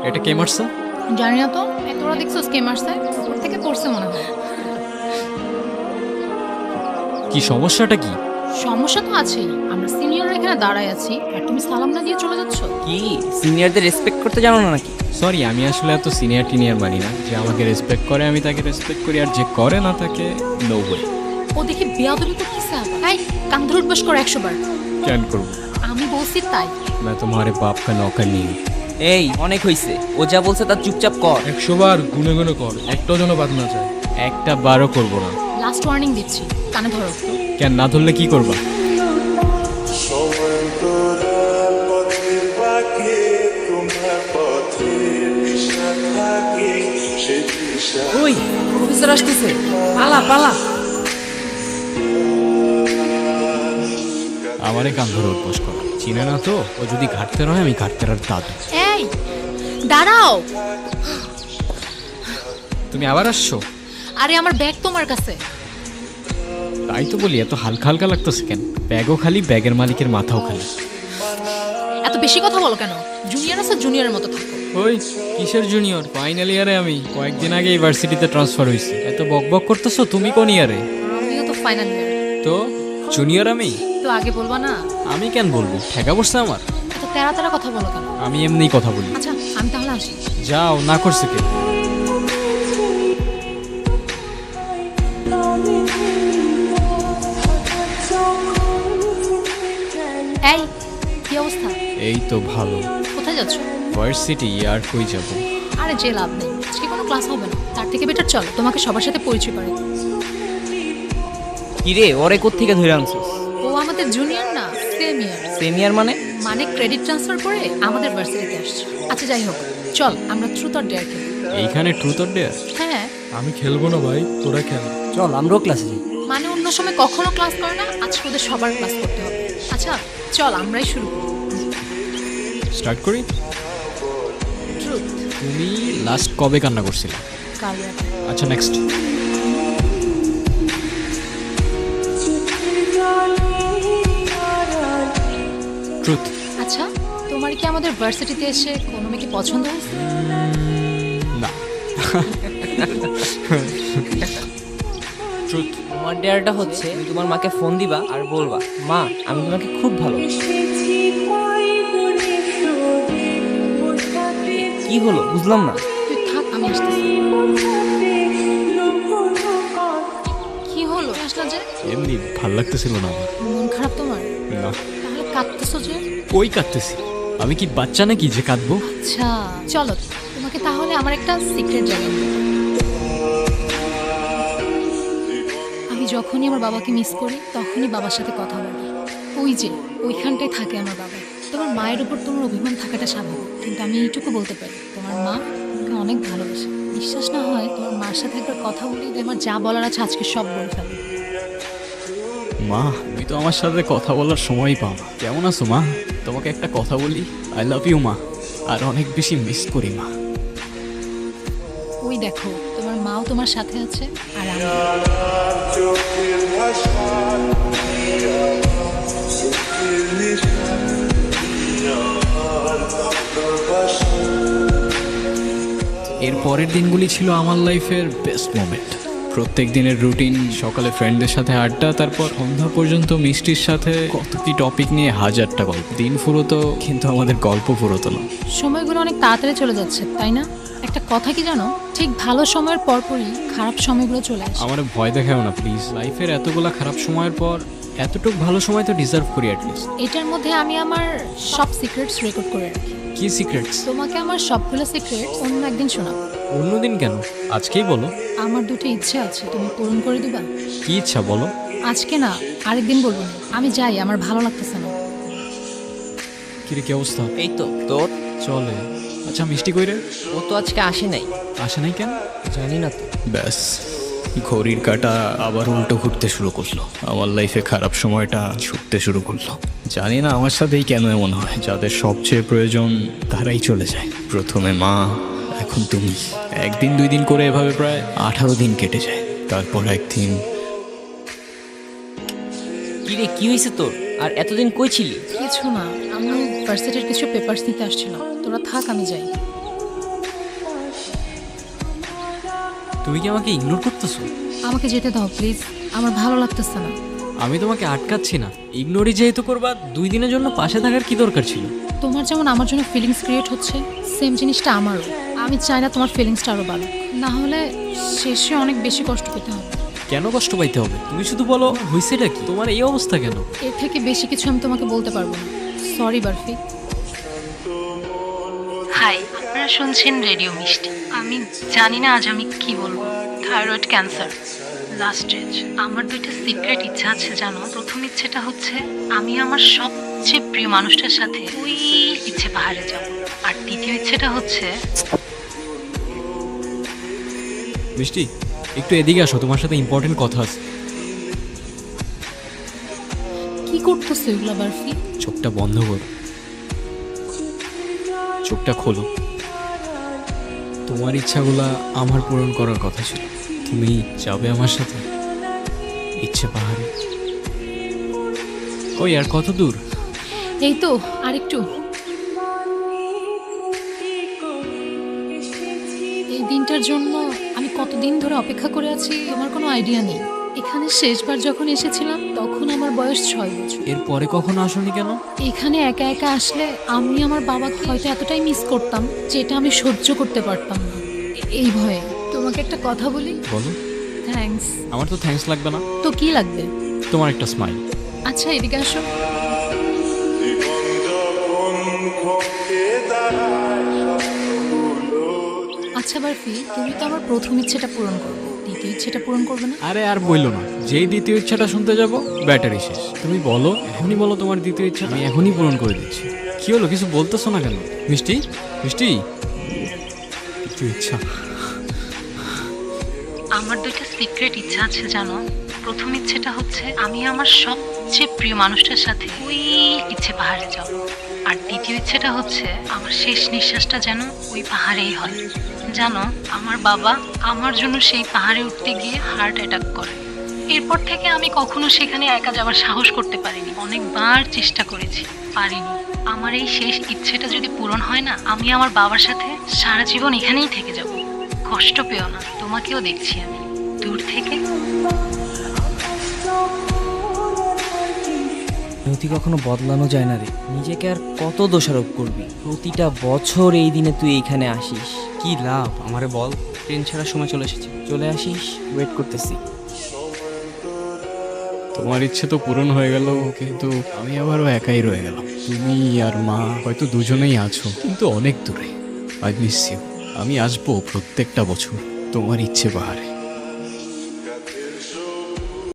এটা কে মারছে? জানি না তো, তোরা দেখছিস কে মারছে? উপর থেকে পড়ছে মনে হয়। কি সমস্যাটা কি? সমস্যা তো আছেই, আমরা সিনিয়ররা এখানে দাঁড়ায় আছি আর তুমি সালাম না দিয়ে চলে যাচ্ছ। কি সিনিয়রদের রেসপেক্ট করতে জানো না নাকি? সরি, আমি আসলে এত সিনিয়র টিনিয়র মানি না। যে আমাকে রেসপেক্ট করে আমি তাকে রেসপেক্ট করি, আর যে করে না তাকে নো ওয়ে। ও দেখি বেয়াদবি করতেছে আবার। এই কান ধরে উঠবাস করো 100 বার। কেন করবো? আমি বলছি তাই। मैं तुम्हारे बाप का नौकर नहीं हूँ। এই অনেক হইছে, ও যা বলছে তার চুপচাপ কর। 100 বার গুনে গুনে কর, একটাও যেন বাদ না যায়। একটা বারও করবো না। লাস্ট ওয়ার্নিং দিচ্ছি, কানে ধরো। কেন না ধরলে কি করবা? ওই প্রফেসর আসতেছে, পালা পালা। আমারে কান ধরে উঠবোস কর। চিনে না তো? ও যদি ঘাটতে রয় আমি ঘাটতে আর দাদু। এই দাঁড়াও। তুমি আবার আসছো? আরে আমার ব্যাগ তোমার কাছে। তাই তো বলি, এত হালকা হালকা লাগতেছে কেন? ব্যাগও খালি, ব্যাগের মালিকের মাথাও খালি। এত বেশি কথা বলো কেন? জুনিয়র আছে, জুনিয়রের মতো থাকো। ওই কিসের জুনিয়র? ফাইনাল ইয়ারে আমি। কয়েকদিন আগে ইউনিভার্সিটিতে ট্রান্সফার হয়েছি। এত বকবক করতেছো। তুমি কোন ইয়ারে? আমিও তো ফাইনাল ইয়ার। তো জুনিয়র আমি? তো আগে বলবা না? আমি কেন বলবো? ঠেকা পড়ছে আমার। এত তেরা তেরা কথা বলো কেন? আমি এমনিই কথা বলি। আচ্ছা আমি তাহলে আসি। যাও, না করছে কে? এই কি অবস্থা? এই তো ভালো। কোথায় যাচ্ছ? ভার্সিটি। আর কই যাব? আরে যে লাভ নেই, আজকে কোনো ক্লাস হবে না। তার থেকে বেটার চল তোমাকে সবার সাথে পরিচয় করে। কি রে, ওরে কোত্থেকে ধরে আনছিস? ও আমাদের জুনিয়র না, সেম ইয়ার। সিনিয়র মানে? মানে ক্রেডিট ট্রান্সফার করে আমাদের ভার্সিটিতে আসছে। আচ্ছা যাই হোক, চল আমরা ট্রুথ অর ডেয়ার খেলি। এইখানে ট্রুথ অর ডেয়ার? হ্যাঁ আমি খেলবো না ভাই, তোরা খেল। চল আমরাও ক্লাসে যাই। মানে অন্য সময় কখনো ক্লাস করে না, আজকে ওদের সবার ক্লাস করতে হবে। আচ্ছা চল আমরাই শুরু করি। স্টার্ট করি। ট্রুথ। তুমি লাস্ট কবে কান্না করছিলে? কাল রাতে। আচ্ছা নেক্সট। ট্রুথ। আচ্ছা তোমার কি আমাদের ভার্সিটিতে এসে কোনো মেয়েকে পছন্দ হয়েছে? না। ট্রুথ। তোমার ডেয়ারটা হচ্ছে তুমি তোমার মাকে ফোন দিবা আর বলবা, মা আমি তোমাকে খুব ভালো। কি হলো বুঝলাম না। তুই থাক, আমি আসতেছি। কি হলো আসলা যে? এমনি ভাল লাগতেছিল না আমার। মন খারাপ তোমার? না। তাহলে কাঁদতেছো যে? কই কাঁদতেছি? আমি কি বাচ্চা নাকি যে কাঁদবো? আচ্ছা চলো তোমাকে তাহলে আমার একটা সিক্রেট জানাই। আমি যখনই আমার বাবাকে মিস করি তখনই বাবার সাথে কথা বলি। ওই যে ওইখানটায় থাকে আমার বাবা। তোমার মায়ের উপর তোমার অভিমান থাকাটা স্বাভাবিক, কিন্তু আমি এইটুকু বলতে পারি তোমার মা তোমাকে অনেক ভালোবাসে। বিশ্বাস না হয় তোমার মার সাথে একবার কথা বলি, আমার যা বলার আছে আজকে সব বলে ফেলো। মা, তুমি তো আমার সাথে কথা বলার সময়ই পাও না। কেমন আছো মা? তোমাকে একটা কথা বলি, আই লাভ ইউ মা। আর অনেক বেশি মিস করি মা। ওই দেখো তোমার মাও তোমার সাথে আছে আর আমি। এর পরের দিনগুলি ছিল আমার লাইফের বেস্ট মোমেন্ট। প্রত্যেক দিনের রুটিন, সকালে ফ্রেন্ডদের সাথে আড্ডা, তারপর সন্ধ্যা পর্যন্ত মিষ্টির সাথে কত কি টপিক নিয়ে হাজারটা গল্প। দিন ফুরোতো কিন্তু আমাদের গল্প ফুরোতো না। সময়গুলো অনেক তাড়াতাড়ি চলে যাচ্ছে তাই না? একটা কথা কি জানো, ঠিক ভালো সময়ের পরপরই খারাপ সময়গুলো চলে আসে। আমার ভয় দেখাও না প্লিজ। লাইফের এতগুলা খারাপ সময়ের পর এতটুক ভালো সময় তো ডিজার্ভ করি অ্যাটলিস্ট। এটার মধ্যে আমি আমার সব সিক্রেটস রেকর্ড করে রাখি। কি সিক্রেটস? তোমাকে আমার সবগুলো সিক্রেটস অন্য একদিন শোনাবো। অন্যদিন কেন? আজকেই বলো। আমার দুটো ইচ্ছে আছে, তুমি পূরণ করে দিবা? কি ইচ্ছা বলো? আজকে না, আরেকদিন বলবো না। আমি যাই, আমার ভালো লাগতেছে না। কিরে কি অবস্থা? এই তো তোর। চলে। আচ্ছা মিষ্টি কইরে? ও তো আজকে আসে নাই। আসে নাই কেন? জানি না তো। ব্যাস, ঘড়ির কাঁটা আবার উল্টো ঘুরতে শুরু করলো। আমার লাইফে খারাপ সময়টা ছুটতে শুরু করলো। জানি না আমার সাথেই কেন এমন হয়। যাদের সবচেয়ে প্রয়োজন তারাই চলে যায়। প্রথমে মা, এখন তুমি। একদিন দুই দিন করে এভাবে প্রায় 18 দিন কেটে যায়। তারপর একদিন। কি রে, কি হয়েছে তোর? আর এতদিন কই ছিলি? কিছু না, আমি ভার্সিটির কিছু পেপারস নিতে আসছিলাম। তোরা থাক, আমি যাই। তুমি কি আমাকে ইগনোর করতেছো? আমাকে যেতে দাও প্লিজ, আমার ভালো লাগতেছে না। আমি তোমাকে আটকাচ্ছি না, ইগনোরই যেহেতু করবা 2 দিনের জন্য পাশে থাকার কি দরকার ছিল? তোমার যেমন আমার জন্য ফিলিংস ক্রিয়েট হচ্ছে, সেম জিনিসটা আমারও। আমি চাই না তোমার ফিলিংসটা আরও বাড়ুক, না হলে শেষে অনেক বেশি কষ্ট পেতে হবে। কেন কষ্ট পাইতে হবে? তুমি শুধু বলো হয়েছেটা কি, তোমার এই অবস্থা কেন? এর থেকে বেশি কিছু আমি তোমাকে বলতে পারবো না। সরি বারফি। হাই, আপনারা শুনছেন রেডিও মিষ্টি। আমি জানি না আজ আমি কি বলবো। Thyroid cancer, last stage. আমার 2টা সিক্রেট ইচ্ছা আছে জানো। প্রথম ইচ্ছেটা হচ্ছে আমি আমার সবচেয়ে প্রিয় মানুষটার সাথে ওই ইচ্ছে পাহাড়ে যাব। আর দ্বিতীয় ইচ্ছেটা হচ্ছে মিষ্টি, একটু এদিকে আসো, তোমার সাথে ইম্পর্টেন্ট কথা আছে। কি করতেছো এগুলা বারফি? চোখটা বন্ধ করো, চোখটা খোলো। তোমার ইচ্ছাগুলা আমার পূরণ করার কথা ছিল। তুমি যাবে আমার সাথে ইচ্ছে পাহাড়ে? ওই আর কত দূর? এই তো আরেকটু। এই দিনটার জন্য আমি কতদিন ধরে অপেক্ষা করে আছি আমার কোনো আইডিয়া নেই। এখানে শেষবার যখন এসেছিলাম তখন আমার বয়স 6 বছর। এরপরে কখনো আসোনি কেন? এখানে একা একা আসলে আমি আমার বাবাকে হয়তো এতটাই মিস করতাম যেটা আমি সহ্য করতে পারতাম না। এই ভয়ে তোমাকে একটা কথা বলি। বলো। থ্যাঙ্কস। আমার তো থ্যাঙ্কস লাগবে না, তো কি লাগবে? তোমার একটা স্মাইল। আচ্ছা এদিকে আসো। আচ্ছা বারফি, তুমি তো আমার প্রথম ইচ্ছেটা পূরণ করবে, দ্বিতীয় ইচ্ছেটা পূরণ করবে না? আরে আর বইলো না, যেই দ্বিতীয় ইচ্ছাটা শুনতে যাব ব্যাটারি শেষ। তুমি বলো, এখনই বলো তোমার দ্বিতীয় ইচ্ছা, আমি এখনই পূরণ করে দিচ্ছি। কি হলো, কিছু বলতেছো না কেন? মিষ্টি, মিষ্টি, দ্বিতীয় ইচ্ছা। আমার 2টা সিক্রেট ইচ্ছা আছে জানো। প্রথম ইচ্ছেটা হচ্ছে আমি আমার সবচেয়ে প্রিয় মানুষটার সাথে ওই ইচ্ছে পাহাড়ে যাব। আর দ্বিতীয় ইচ্ছেটা হচ্ছে আমার শেষ নিঃশ্বাসটা যেন ওই পাহাড়েই হয়। জানো, আমার বাবা আমার জন্য সেই পাহাড়ে উঠতে গিয়ে হার্ট অ্যাটাক করে। এরপর থেকে আমি কখনো সেখানে একা যাওয়ার সাহস করতে পারিনি। অনেকবার চেষ্টা করেছি, পারিনি। আমার এই শেষ ইচ্ছেটা যদি পূরণ হয় না, আমি আমার বাবার সাথে সারা জীবন এখানেই থেকে যাব। কষ্ট পেও না, তোমাকেও দেখছি আমি দূর থেকে। নথি কখনো বদলানো যায় না রে। নিজেকে আর কত দোষারোপ করবি? প্রতিটা বছর এই দিনে তুই এইখানে আসিস, কি লাভ? আমারে বল। ট্রেন ছাড়ার সময় চলে এসেছি, চলে আসিস, ওয়েট করতেছি। তোমার ইচ্ছে তো পূরণ হয়ে গেল, কিন্তু আমি আবারও একাই রয়ে গেলাম। তুমি আর মা হয়তো দুজনেই আছো, কিন্তু অনেক দূরে। I miss you. আমি আসবো প্রত্যেকটা বছর তোমার ইচ্ছে পাহাড়ে।